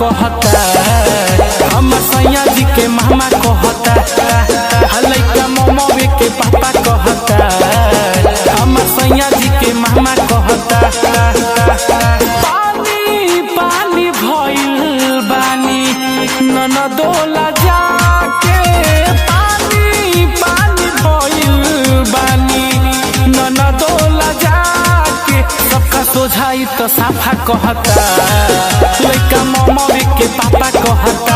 कहता, हम सैया जी के मामा कहता, लइका ममवे के पापा कहता, हम सैया जी के मामा कहता। पानी पानी भइल बानी ननदोला जाके, पानी पानी भइल बानी ननदोला जाके, सबका सोझाई तो साफा कहता, लइका ममवे के पापा कहता,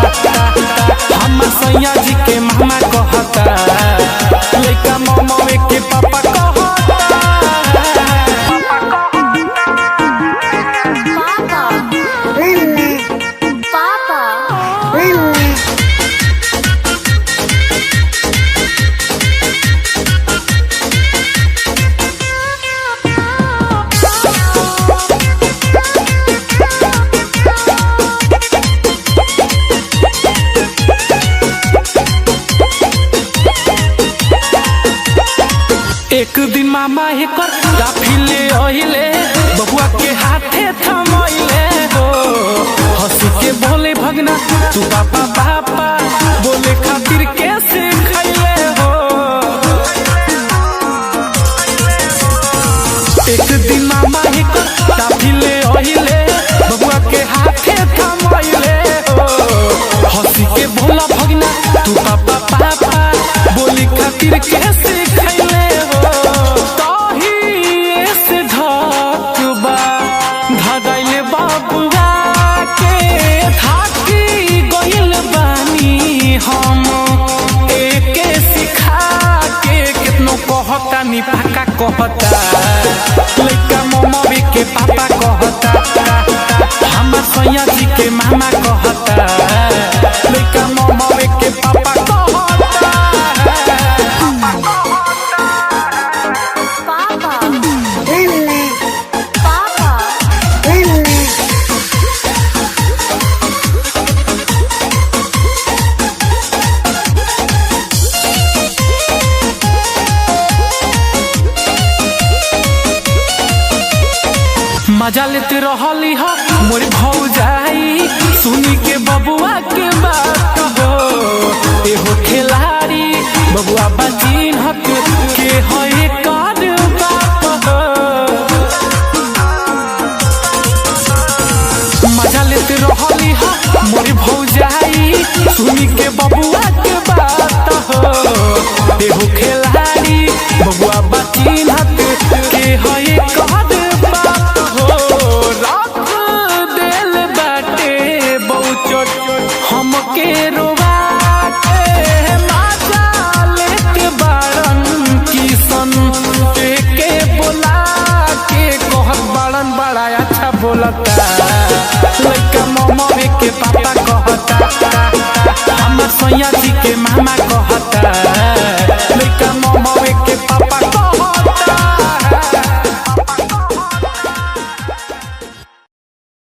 हम सैया जी के मामा कहता, लइका ममवे के पापा कहता। एक दिन मामा हेकर काफिले ओहिले, बबुआ के हाथे थमैले हो, हंसी के बोले भगना तू पापा पापा, बोले खातिर कैसे खैले हो। एक दिन मामा हेकर काफिले ओहिले, बबुआ के हाथे थमैले हो, हंसी के बोला भगना तू पापा पापा, बोले खातिर कैसे खैले हो। धदैले बाबुआ के थाकी गइल बानी हम, एके सिखा के कितनो कहता नी पाका कहता, लइका ममवे के पापा कहता, हम सैया जी के मामा कहता, लइका ममवे के पापा कहता। मजा लेते रहली हो मोर भौजाई, सुनी के बबुआ के बात हो, एहो खिलाड़ी बबुआ बचिन हक के है कर बात हो। मजा लेते रहली हो मोर भौजाई, सुनी के बबुआ के बात हो, एहो खिलाड़ी बबुआ बचिन हक के है कर हमके रोवा के, मजा लेते बारन किसन के बोला के, कहत बारन बड़ा अच्छा बोलता,